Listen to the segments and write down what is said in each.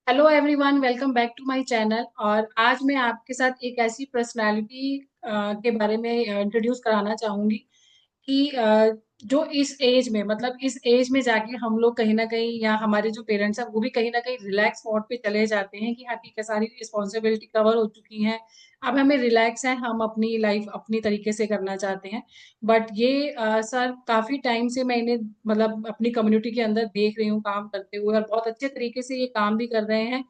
Hello everyone, welcome back to my channel. और आज मैं आपके साथ एक ऐसी पर्सनालिटी के बारे में इंट्रोड्यूस कराना चाहूंगी कि जो इस एज में मतलब इस एज में जाके हम लोग कहीं ना कहीं या हमारे जो पेरेंट्स हैं वो भी कहीं ना कहीं रिलैक्स मोड पे चले जाते हैं कि हाँ ठीक है, सारी रिस्पॉन्सिबिलिटी कवर हो चुकी हैं। अब हमें रिलैक्स है, हम अपनी लाइफ अपनी तरीके से करना चाहते हैं। बट ये सर काफी टाइम से मैं इन्हें मतलब अपनी कम्युनिटी के अंदर देख रही हूँ काम करते हुए, और बहुत अच्छे तरीके से ये काम भी कर रहे हैं।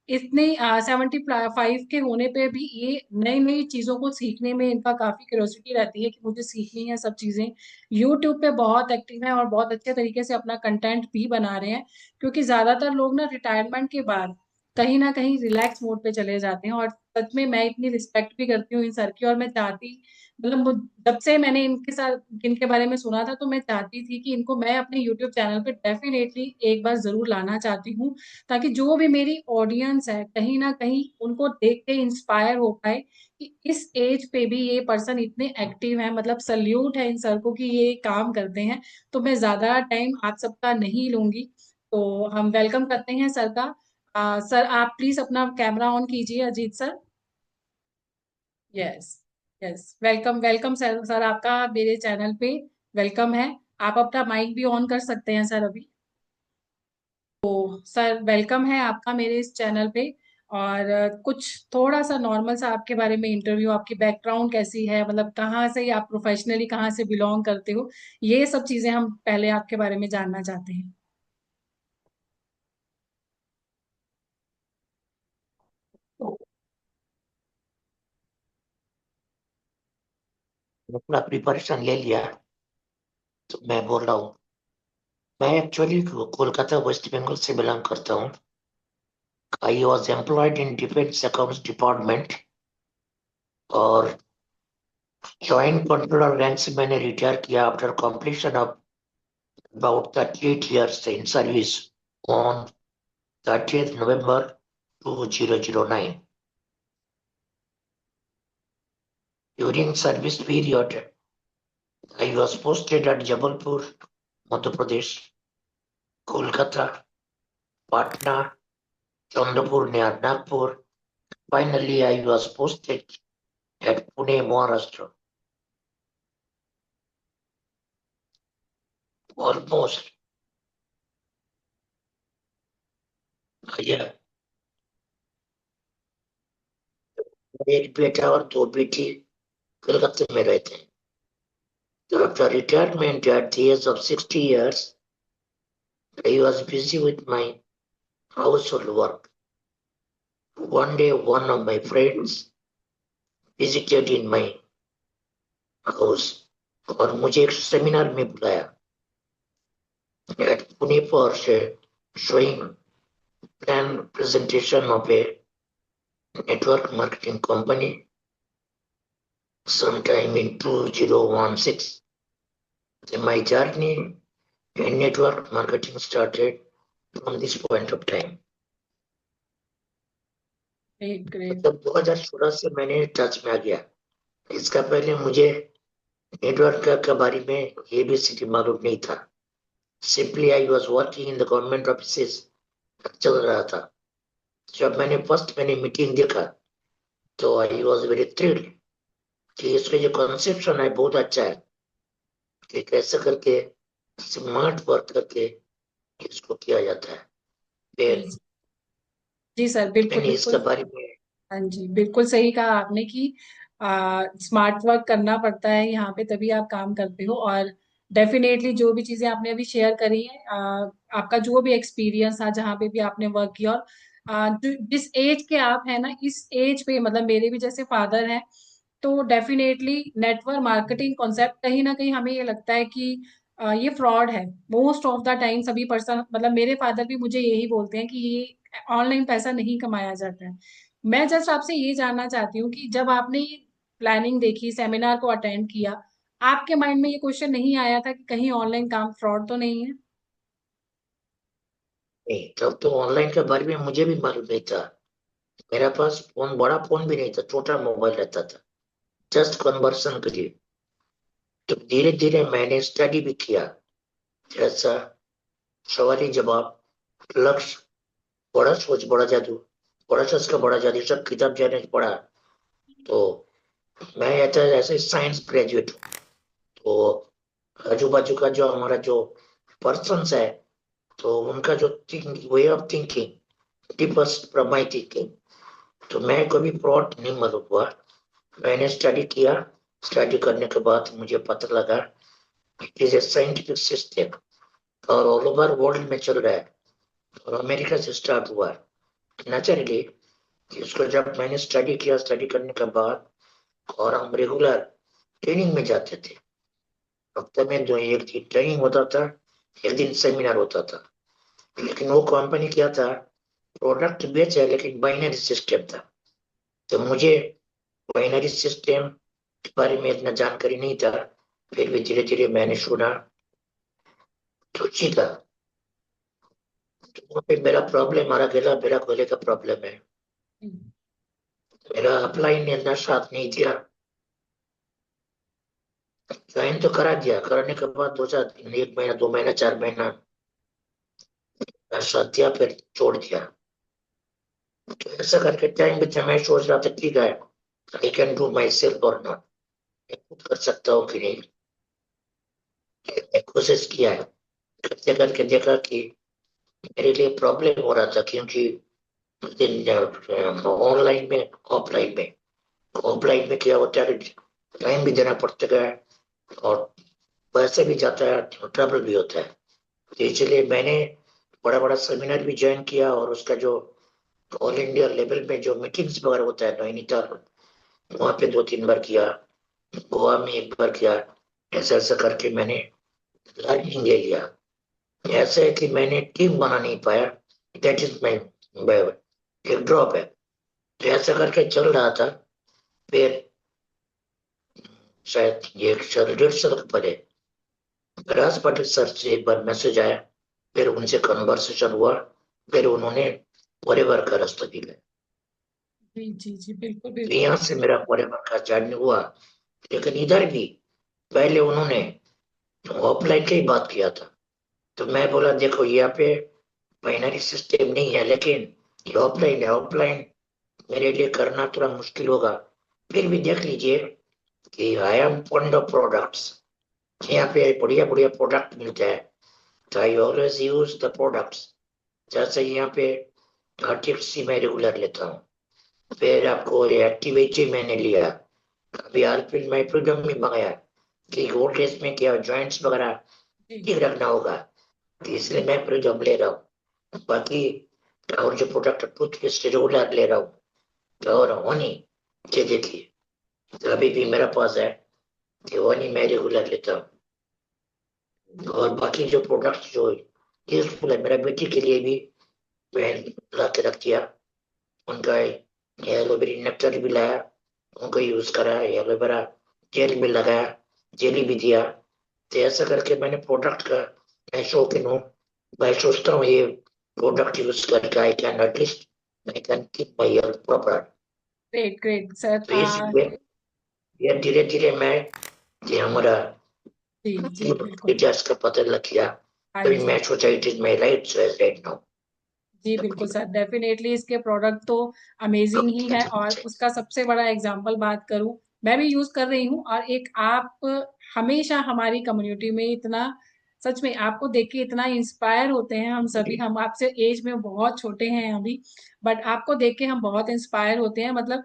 इतने 75 के होने पे भी ये नई नई चीजों को सीखने में इनका काफी क्यूरियोसिटी रहती है कि मुझे सीखनी है सब चीजें। यूट्यूब पे बहुत एक्टिव है और बहुत अच्छे तरीके से अपना कंटेंट भी बना रहे हैं, क्योंकि ज्यादातर लोग ना रिटायरमेंट के बाद कहीं ना कहीं रिलैक्स मोड पे चले जाते हैं। और सच में मैं इतनी रिस्पेक्ट भी करती हूँ इन सर की, और मैं चाहती मतलब जब से मैंने इनके साथ इनके बारे में सुना था तो मैं चाहती थी कि इनको मैं अपने यूट्यूब चैनल पे डेफिनेटली एक बार जरूर लाना चाहती हूँ, ताकि जो भी मेरी ऑडियंस है कहीं ना कहीं उनको देख के इंस्पायर हो पाए कि इस एज पे भी ये पर्सन इतने एक्टिव है। मतलब सल्यूट है इन सर को कि ये काम करते हैं। तो मैं ज्यादा टाइम आप सबका नहीं लूंगी, तो हम वेलकम करते हैं सर का। सर आप प्लीज अपना कैमरा ऑन कीजिए, Ajit sir. Yes, yes, welcome welcome sir. Sir आपका मेरे चैनल पे वेलकम है। आप अपना माइक भी ऑन कर सकते हैं सर अभी। सर वेलकम है आपका मेरे इस चैनल पे। और कुछ थोड़ा सा नॉर्मल सा आपके बारे में इंटरव्यू, आपकी बैकग्राउंड कैसी है, मतलब कहाँ से आप प्रोफेशनली कहाँ से बिलोंग करते हो, ये सब चीजें हम पहले आपके बारे में जानना चाहते हैं। अपना प्रिपरेशन ले लिया। तो मैं बोल रहा हूँ, मैं एक्चुअली कोलकाता वेस्ट बंगाल से बिलोंग करता हूँ। I was employed in defence accounts department और जॉइंट कंट्रोलर रैंक से मैंने रिटायर किया after completion of about 38 years in service on 30th November 2009. During service period, I was posted at Jabalpur, Madhya Pradesh, Kolkata, Patna, Chandrapur near Nagpur. Finally, I was posted at Pune, Maharashtra. Almost, yeah, एक बेटा और दो बेटी कलकत्ते में रहते हैं. So after retirement at the age of 60 years, I was busy with my household work. One day, one of my friends visited in my house और मुझे एक सेमिनार में बुलाया at Pune for showing plan presentation of a network marketing company sometime in 2016. Then my journey in network marketing started from this point of time. Great great. मतलब 2016 से मैंने touch में आ गया. इसका पहले मुझे नेटवर्क के बारे में ये भी सिटी मालूम नहीं था. Simply I was working in the government office चल रहा था. जब मैंने मीटिंग देखा तो आई वॉज वेरी थ्रिल्ड कि इसका जो कंसेप्शन है बहुत अच्छा है कि कैसे करके स्मार्ट वर्क करके इसको किया जाता है. जी फिर जी सर, बिल्कुल मैंने इसके बिल्कुल। बारे में. हाँ जी, बिल्कुल सही कहा आपने कि स्मार्ट वर्क करना पड़ता है यहाँ पे, तभी आप काम करते हो। और डेफिनेटली जो भी चीजें आपने अभी शेयर करी है, आपका जो भी एक्सपीरियंस था जहाँ पे भी आपने वर्क किया, और जिस एज के आप हैं ना, इस एज पे मतलब मेरे भी जैसे फादर हैं, तो डेफिनेटली नेटवर्क मार्केटिंग कॉन्सेप्ट कहीं ना कहीं हमें ये लगता है कि ये फ्रॉड है। मोस्ट ऑफ द टाइम सभी पर्सन मतलब मेरे फादर भी मुझे यही बोलते हैं कि ये ऑनलाइन पैसा नहीं कमाया जाता है। मैं जस्ट आपसे ये जानना चाहती हूँ कि जब आपने ये प्लानिंग देखी, सेमिनार को अटेंड किया, आपके माइंड में ये क्वेश्चन नहीं आया था कि कहीं ऑनलाइन काम फ्रॉड तो नहीं है? नहीं, तब तो ऑनलाइन के बारे में मुझे भी मालूम नहीं था. मेरा पास फोन, बड़ा फोन भी नहीं था, छोटा मोबाइल रहता था जस्ट कन्वर्सन के लिए. तो धीरे धीरे मैंने स्टडी भी किया. जैसा सवाली जवाब, लक्ष्य, बड़ा सोच बड़ा जादू, बड़ा सोच का बड़ा जादू सब किताब जाने पढ़ा। तो मैं ऐसा ऐसे साइंस ग्रेजुएट हूँ। तो आजू बाजू का जो हमारा जो पर्सन है, तो उनका जो way of thinking differs from my thinking. तो मैं कभी फ्रॉड नहीं मालूम हुआ। मैंने स्टडी किया। स्टडी करने के बाद मुझे पता लगा it is a scientific system और ऑल ओवर वर्ल्ड में चल रहा है, और अमेरिका से स्टार्ट हुआ नेचुरली। इसको जब मैंने स्टडी किया, स्टडी करने के बाद और हम रेगुलर ट्रेनिंग में जाते थे। हफ्ते में दो एक दिन ट्रेनिंग होता था, एक दिन सेमिनार होता था। लेकिन वो कंपनी क्या था, प्रोडक्ट बेचे लेकिन बाइनरी सिस्टम था। तो मुझे बाइनरी सिस्टम के बारे में इतना जानकारी नहीं था। फिर भी धीरे धीरे मैंने सुना, तो सीखा। तो वहाँ पे मेरा प्रॉब्लम आ गया, मेरा गले का प्रॉब्लम है। मेरा अप्लाई ने इतना साथ नहीं दिया। ज्वाइन तो करा दिया, करने के बाद दो चार दिन, एक महीना, 2 महीना, 4 महीना साथ दिया, फिर छोड़ दिया। तो ऐसा करके टाइम पे मैं सोच रहा था ठीक है, I can do my self और नॉट, मैं खुद कर सकता हूँ कि नहीं। मैं कोशिश किया है, करते करके देखा कि मेरे लिए प्रॉब्लम हो रहा था, क्योंकि ऑनलाइन में ऑफलाइन में, ऑफलाइन में क्या होता है, टाइम भी देना पड़ता है और पैसे भी जाता है और ट्रबल भी होता है। तो इसलिए मैंने बड़ा बड़ा सेमिनार भी ज्वाइन किया, और उसका जो ऑल इंडिया लेवल में जो मीटिंग्स वगैरह होता है नैनीताल, वहाँ पे 2-3 बार किया, गोवा में एक बार किया। ऐसा ऐसा करके मैंने लर्निंग ले लिया। ऐसा है कि मैंने टीम बना नहीं पाया, दैट इज माई एक ड्रॉप है। तो ऐसा करके चल रहा था। फिर शायद ये 1.5 साल पहले राज पाटिल सर से एक बार मैसेज आया, फिर उनसे कन्वर्सेशन हुआ, फिर उन्होंने फॉरएवर का रास्ता दिया। जी, जी, जी, बिल्कुल, तो बिल्कुल। यहाँ से मेरा फॉरएवर का जर्नी हुआ। लेकिन इधर भी पहले उन्होंने ऑफलाइन की ही बात किया था। तो मैं बोला देखो यहाँ पे बाइनरी सिस्टम नहीं है, लेकिन ये ऑफलाइन है, ऑफलाइन मेरे लिए करना थोड़ा मुश्किल होगा। फिर भी देख लीजिए कि I am fond of products, यहाँ पे बढ़िया बढ़िया प्रोडक्ट मिलता है। तो I always use the products. जैसे यहाँ पे आर्टिक्स मैं रेगुलर लेता हूँ। फिर आपको एक्टिवेटी मैंने लिया। अभी आरपीएल में फ्रीडम भी मंगाया कि ओल्ड एज में क्या जॉइंट्स वगैरह जी, ठीक रखना होगा, तो इसलिए मैं फ्रीडम ले रहा हूँ। बाकी और जो प्रोडक्ट टूथपेस्ट रेगुलर ले रहा हूँ, और हनी, ये देखिए, तो अभी भी मेरा पास है कि हनी मैं रेगुलर लेता हूँ। और बाकी जो प्रोडक्ट जो यूजफुल है मेरा बेटी के लिए भी मैं ला के रख दिया। उनका एलोवेरा नेक्टर भी लाया, उनको यूज करा, एलोवेरा जेल भी लगाया, जेली भी दिया। तो ऐसा करके मैंने प्रोडक्ट का, मैं शौकीन हूँ। मैं सोचता हूँ ये प्रोडक्ट यूज करके I can at least I can keep my health proper. Great, great sir. तो इसलिए ये धीरे धीरे मैं ये हमारा जी, जी, बिल्कुल। इतिहास का पता लग गया। हाँ तभी जी। मैं सोचा it is my right choice right now. जी, बिल्कुल सर, डेफिनेटली इसके प्रोडक्ट तो अमेजिंग ही है, और उसका सबसे बड़ा एग्जांपल बात करूं, मैं भी यूज कर रही हूं, और एक आप हमेशा हमारी कम्युनिटी में इतना, सच में आपको देख के इतना इंस्पायर होते हैं हम सभी। हम आपसे एज में बहुत छोटे हैं अभी, बट आपको देख के हम बहुत इंस्पायर होते हैं। मतलब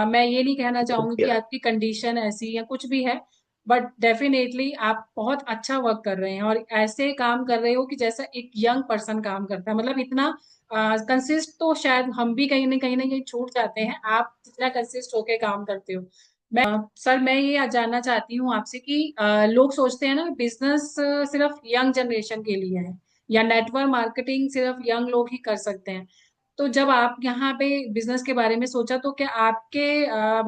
मैं ये नहीं कहना चाहूंगी कि आपकी कंडीशन ऐसी या कुछ भी है, बट डेफिनेटली आप बहुत अच्छा वर्क कर रहे हैं, और ऐसे काम कर रहे हो कि जैसा एक यंग पर्सन काम करता है। मतलब इतना कंसिस्ट तो शायद हम भी कहीं ना कहीं छूट जाते हैं, आप जितना कंसिस्ट होके काम करते हो। सर, मैं ये जानना चाहती हूँ आपसे कि लोग सोचते हैं ना बिजनेस सिर्फ यंग जनरेशन के लिए है, या नेटवर्क मार्केटिंग सिर्फ यंग लोग ही कर सकते हैं। तो जब आप यहाँ पे बिजनेस के बारे में सोचा, तो क्या आपके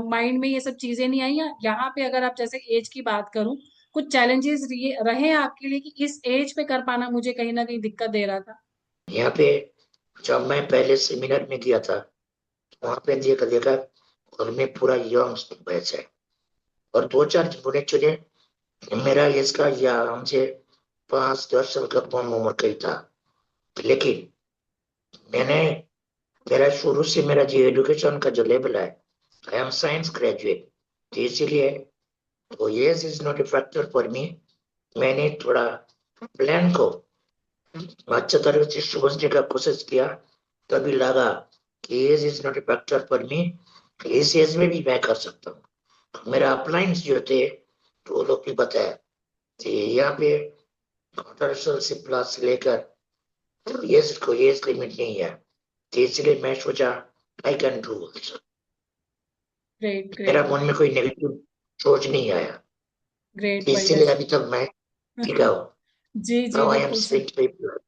माइंड में ये सब चीजें नहीं आई, या यहाँ पे अगर आप जैसे एज की बात करूं, कुछ चैलेंजेस रहे आपके लिए कि इस एज पे कर पाना मुझे कहीं ना कहीं दिक्कत दे रहा था? यहाँ पे जब मैं पहले सेमिनार में गया था, वहां पे देखा देखा और मैं पूरा यंग बैच है, और 2-4 बुरे चुने। मेरा इसका या हमसे 5-10 साल का कम उम्र का ही था। लेकिन मैंने मेरा शुरू से मेरा जो एजुकेशन का जो लेवल है, आई एम साइंस ग्रेजुएट, तो इसीलिए तो age is not a factor for me. मैंने थोड़ा प्लान को अच्छे तरह से सोचने का कोशिश किया, तभी लगा कि age is not a factor for me, इस एज में भी मैं कर सकता हूँ। मेरा अपलाइंस जो थे तो वो लोग भी बताया कि यहाँ पे 18 से प्लस लेकर तो एज को एज लिमिट नहीं है, तो इसलिए मैं सोचा I can do also. Great, मेरा ग्रेट, मन में कोई नेगेटिव सोच नहीं आया, ग्रेट, तो बढ़िया। इसीलिए अभी तक मैं टिका हूँ। जी, जी, नाउ आई एम बिल्कुल सर। Swing people.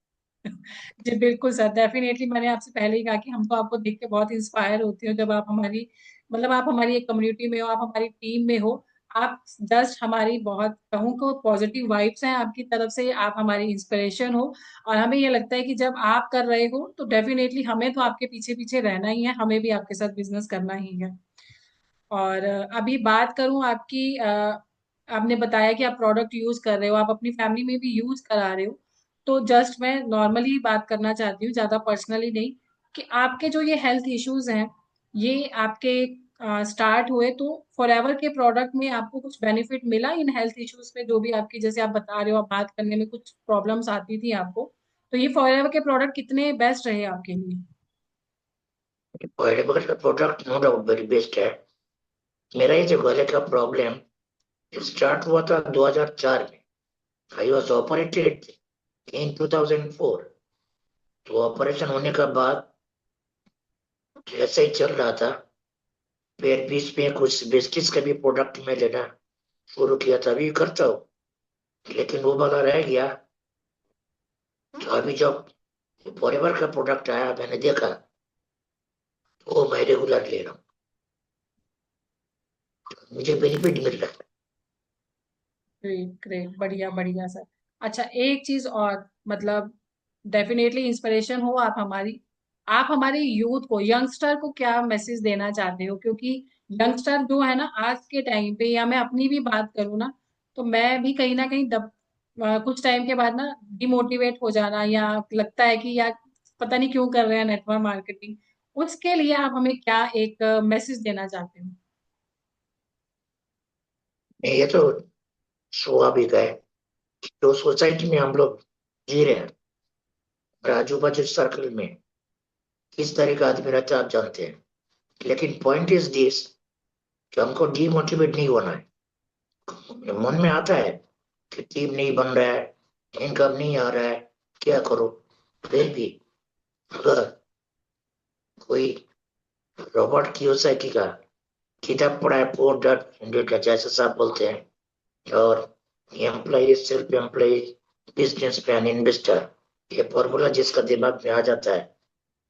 जी, बिल्कुल सर, डेफ़िनेटली मैंने आपसे पहले ही कहा कि हम तो आपको देख के बहुत इंस्पायर होते हो जब आप हमारी मतलब आप हमारी एक कम्युनिटी में हो, आप हमारी टीम में हो। आप जस्ट हमारी बहुत कहूँ को पॉज़िटिव वाइब्स हैं आपकी तरफ से, आप हमारी इंस्पिरेशन हो और हमें ये लगता है कि जब आप कर रहे हो, तो डेफ़िनेटली हमें तो आपके पीछे-पीछे रहना ही है, हमें भी आपके साथ बिज़नेस करना ही है। और अभी बात करूँ आपकी आपने बताया कि आप प्रोडक्ट यूज़ कर रहे हो, आप अपनी फैमिली में भी यूज़ करा रहे हो। तो जस्ट मैं नॉर्मली बात करना चाहती हूँ, ज़्यादा पर्सनली नहीं, कि आपके जो ये हेल्थ इश्यूज़ हैं, ये आपके स्टार्ट हुए तो फॉरएवर के प्रोडक्ट में आपको कुछ बेनिफिट मिला इन हेल्थ इश्यूज़ में जो भी आपकी जैसे आप बता रहे हो, आप बात करने में कुछ प्रॉब्लम्स आती थी आपको, तो ये फॉरएवर के प्रोडक्ट कितने बेस्ट रहे आपके लिए? पहले बगल का product no doubt very best है। मेरा ये जो गले का प्रॉब्लम स्टार्ट हुआ था 2004 में। I was operated in 2004। तो ऑपरेशन होने के बाद ऐसे ही चल रहा था, फिर बीच में कुछ बिस्किट्स का भी प्रोडक्ट में लेना शुरू किया था, अभी करता हूँ, लेकिन वो वाला रह गया। तो अभी जब फॉरएवर का प्रोडक्ट आया मैंने देखा, तो वो मैं रेगुलर ले रहा हूँ, मुझे बेनिफिट मिल रहा है। ग्रेट, ग्रेट, बढ़िया, बढ़िया सर। अच्छा, एक चीज और मतलब डेफिनेटली इंस्पिरेशन हो आप हमारे यूथ को, यंगस्टर को क्या मैसेज देना चाहते हो? क्योंकि यंगस्टर जो है ना आज के टाइम पे, या मैं अपनी भी बात करूँ ना, तो मैं भी कहीं ना कहीं कुछ टाइम के बाद ना डिमोटिवेट हो जाना, या लगता है कि यार पता नहीं क्यों कर रहे हैं नेटवर्क मार्केटिंग। उसके लिए आप हमें क्या एक मैसेज देना चाहते हो? नहीं, ये तो स्वाभाविक है। जो सोसाइटी में हम लोग जी रहे हैं, आजू बाजू सर्कल में किस तरह का आदमी रहता है आप जानते हैं। लेकिन पॉइंट इज दिस कि हमको डीमोटिवेट नहीं होना है। मन में आता है कि टीम नहीं बन रहा है, इनकम नहीं आ रहा है, क्या करो। फिर भी अगर कोई रॉबर्ट कियोसाकी का किताब पढ़ा है, पोर डैड डेटा जैसे साहब बोलते हैं, और employ self employ businessman investor, ये फॉर्मूला जिसका दिमाग में आ जाता है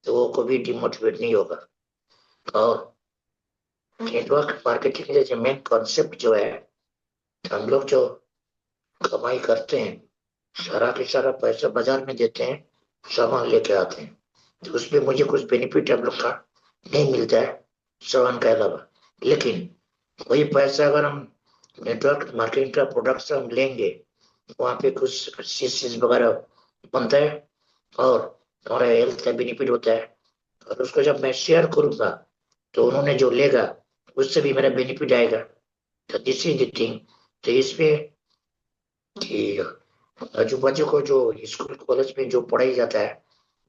तो वो कभी डिमोटिवेट नहीं होगा। और नेटवर्क मार्केटिंग के जो मेन कॉन्सेप्ट जो है, हम लोग जो कमाई करते हैं सारा के सारा पैसा बाजार में देते हैं, सामान लेके आते हैं, तो उसमें मुझे कुछ बेनिफिट हम लोग का नहीं मिलता है सामान के अलावा। लेकिन वही पैसा अगर हम नेटवर्क मार्केटिंग का प्रोडक्ट से हम लेंगे, वहाँ पे कुछ चीज वगैरह बनता है और हमारा हेल्थ का बेनिफिट होता है, और उसको जब मैं शेयर करूंगा तो उन्होंने जो लेगा उससे भी मेरा बेनिफिट आएगा। तो दिस इज द थिंग। तो इसमें कि आजू बाजू को जो स्कूल कॉलेज में जो पढ़ाई जाता है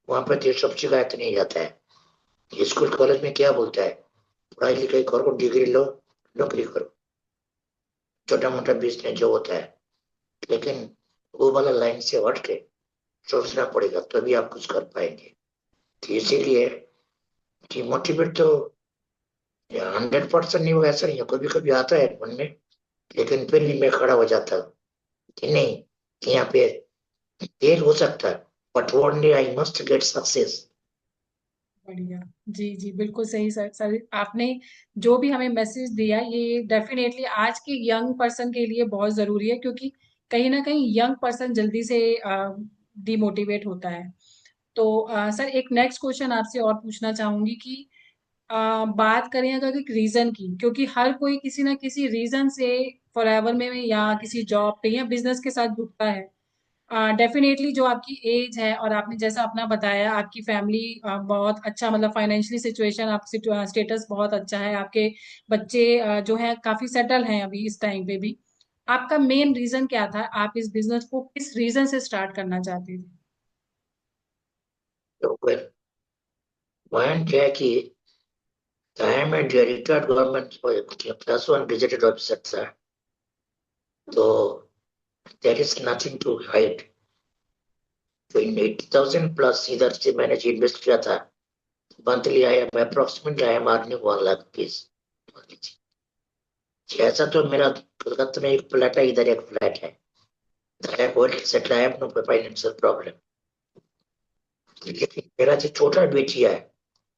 वहां पर तो सब शिकायत नहीं जाता है। स्कूल कॉलेज में क्या बोलता है, पढ़ाई लिखाई करो, डिग्री लो, नौकरी करो, छोटा मोटा बिजनेस जो होता है। लेकिन वो वाला लाइन से हट के सोचना पड़ेगा तभी आप कुछ कर पाएंगे। तो इसीलिए कि मोटिवेट तो 100% नहीं होगा ऐसा नहीं है, कभी कभी आता है मन में, लेकिन फिर भी मैं खड़ा हो जाता हूँ कि नहीं, कि यहाँ पे फेल हो सकता है, but one day I must get success. बढ़िया। जी, जी, बिल्कुल सही सर। सर आपने जो भी हमें मैसेज दिया ये डेफिनेटली आज के यंग पर्सन के लिए बहुत ज़रूरी है, क्योंकि कहीं न कहीं यंग पर्सन जल्दी से डिमोटिवेट होता है। तो सर एक नेक्स्ट क्वेश्चन आपसे और पूछना चाहूँगी कि बात करें अगर एक रीज़न की, क्योंकि हर कोई किसी न किसी रीज़न से फॉरएवर में या किसी जॉब पे या बिज़नेस के साथ जुड़ता है। डेफिनेटली जो आपकी एज है और आपने जैसा अपना बताया, आपकी फैमिली बहुत अच्छा, मतलब फाइनेंशियली सिचुएशन, आप स्टेटस बहुत अच्छा है, आपके बच्चे जो है काफी सेटल हैं अभी इस टाइम पे भी। आपका मेन रीजन क्या था, आप इस बिजनेस को किस रीजन से स्टार्ट करना चाहते थे? तो फिर पॉइंट है कि I am a retired government +1 gazetted officer था, तो there is nothing to hide. तो इन 80,000 प्लस इधर से मैंने जो इन्वेस्ट किया था, monthly I am approximately I am earning 1 lakh rupees. ऐसा तो मेरा कलकत्ता में एक फ्लैट है, इधर एक फ्लैट है। I have already settled, I have no financial problem. लेकिन मेरा जो छोटा बेटी है,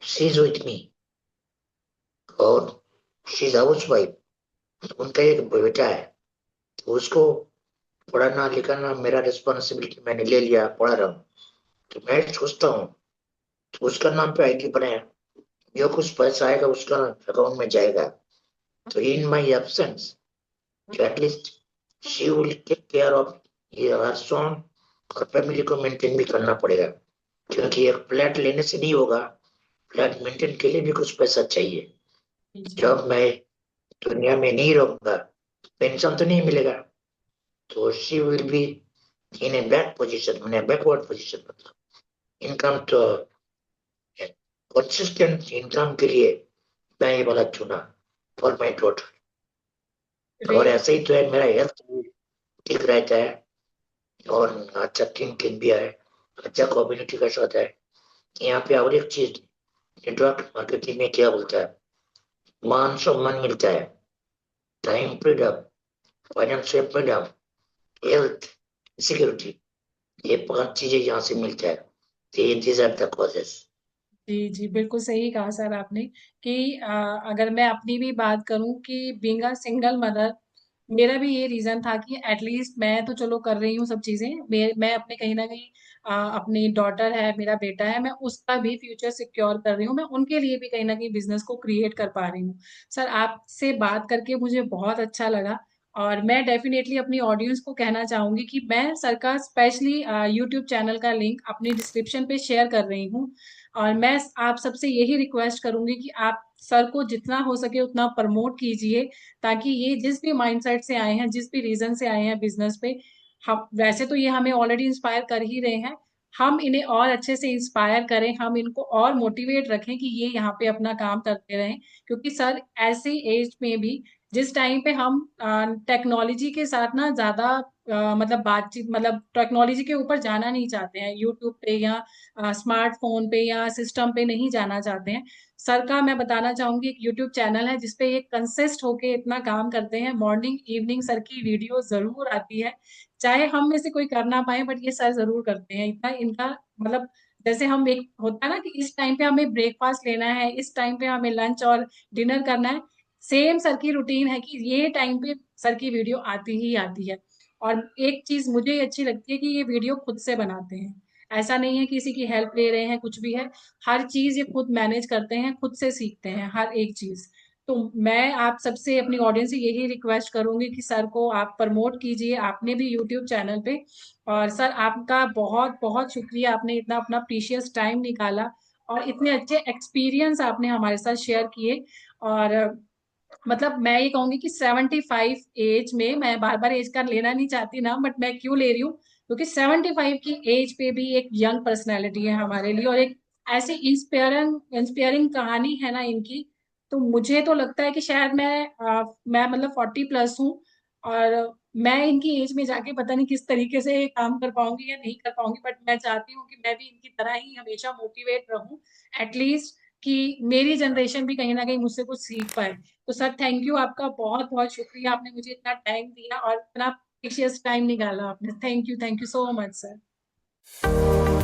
शी इज विथ मी, और शी इज हाउस वाइफ। उनका एक बेटा है, तो उसको पढ़ाना लिखाना मेरा रिस्पॉन्सिबिलिटी मैंने ले लिया, पढ़ा रहा हूँ। तो मैं सोचता हूँ तो उसका नाम पे आईडी बनाया, जो कुछ पैसा आएगा उसका अकाउंट में जाएगा। तो in my absence at least she will take care of her son, और फैमिली को मेंटेन भी करना पड़ेगा, क्योंकि एक फ्लैट लेने से नहीं होगा, फ्लैट मेंटेन के लिए भी कुछ पैसा चाहिए। जी जब मैं दुनिया में नहीं रहूंगा, पेंशन तो नहीं मिलेगा। तो she will be in A back position, in A backward position. मतलब इनकम तो कंसिस्टेंट इनकम के लिए मैं ये वाला चुना फॉर माई डॉटर। और रे ऐसे ही तो है, मेरा हेल्थ भी ठीक रहता है, और अच्छा थिंकिंग भी है, अच्छा कम्युनिटी का साथ है। यहाँ पे और एक चीज, नेटवर्क मार्केटिंग में क्या बोलता है, मान सम्मान मिलता है, time freedom, financial freedom, health, security. ये 5 चीजें यहाँ से मिलता है। These are the causes. जी जी, बिल्कुल सही कहा सर आपने कि अगर मैं अपनी भी बात करूं कि बीइंग अ सिंगल मदर, मेरा भी ये रीजन था कि एटलीस्ट मैं तो चलो कर रही हूँ सब चीजें, मैं अपने कहीं ना कहीं अपनी डॉटर है, मेरा बेटा है, मैं उसका भी फ्यूचर सिक्योर कर रही हूँ, मैं उनके लिए भी कहीं ना कहीं बिजनेस को क्रिएट कर पा रही हूँ। सर आपसे बात करके मुझे बहुत अच्छा लगा, और मैं डेफिनेटली अपनी ऑडियंस को कहना चाहूंगी कि मैं सर का स्पेशली यूट्यूब चैनल का लिंक अपनी डिस्क्रिप्शन पे शेयर कर रही हूँ। और मैं आप सबसे यही रिक्वेस्ट करूंगी कि आप सर को जितना हो सके उतना प्रमोट कीजिए, ताकि ये जिस भी माइंडसेट से आए हैं, जिस भी रीजन से आए हैं बिजनेस पे, हम वैसे तो ये हमें ऑलरेडी इंस्पायर कर ही रहे हैं, हम इन्हें और अच्छे से इंस्पायर करें, हम इनको और मोटिवेट रखें कि ये यहाँ पे अपना काम करते रहें। क्योंकि सर ऐसी एज में भी, जिस टाइम पे हम टेक्नोलॉजी के साथ ना ज्यादा मतलब बातचीत, मतलब टेक्नोलॉजी के ऊपर जाना नहीं चाहते हैं, यूट्यूब पे या स्मार्टफोन पे या सिस्टम पे नहीं जाना चाहते हैं, सर का मैं बताना चाहूंगी एक यूट्यूब चैनल है जिसपे ये कंसिस्ट होके इतना काम करते हैं, मॉर्निंग इवनिंग सर की वीडियो जरूर आती है, चाहे हम में से कोई कर ना पाए बट ये सर जरूर करते हैं, इतना इनका मतलब, जैसे हम एक होता है ना कि इस टाइम पे हमें ब्रेकफास्ट लेना है, इस टाइम पे हमें लंच और डिनर करना है, सेम सर की रूटीन है कि ये टाइम पे सर की वीडियो आती ही आती है। और एक चीज मुझे ये अच्छी लगती है कि ये वीडियो खुद से बनाते हैं, ऐसा नहीं है किसी की हेल्प ले रहे हैं, कुछ भी है, हर चीज ये खुद मैनेज करते हैं, खुद से सीखते हैं हर एक चीज। तो मैं आप सबसे, अपनी ऑडियंस से यही रिक्वेस्ट करूंगी कि सर को आप प्रमोट कीजिए, आपने भी यूट्यूब चैनल पे। और सर आपका बहुत बहुत शुक्रिया, आपने इतना अपना प्रीशियस टाइम निकाला और इतने अच्छे एक्सपीरियंस आपने हमारे साथ शेयर किए। और मतलब मैं ये कहूंगी कि 75 एज में, मैं बार बार एज का लेना नहीं चाहती ना, बट मैं क्यों ले रही हूँ, क्योंकि 75 की एज पे भी एक यंग पर्सनैलिटी है हमारे लिए, और एक ऐसी इंस्पायरिंग इंस्पायरिंग कहानी है ना इनकी। तो मुझे तो लगता है कि शायद मैं मतलब 40+ हूँ, और मैं इनकी एज में जाके पता नहीं किस तरीके से काम कर पाऊंगी या नहीं कर पाऊंगी, बट मैं चाहती हूँ कि मैं भी इनकी तरह ही हमेशा मोटिवेट रहूं, एटलीस्ट कि मेरी जनरेशन भी कहीं ना कहीं मुझसे कुछ सीख पाए। तो सर थैंक यू, आपका बहुत बहुत शुक्रिया, आपने मुझे इतना टाइम दिया और इतना प्रीशियस टाइम निकाला आपने, thank you so much sir.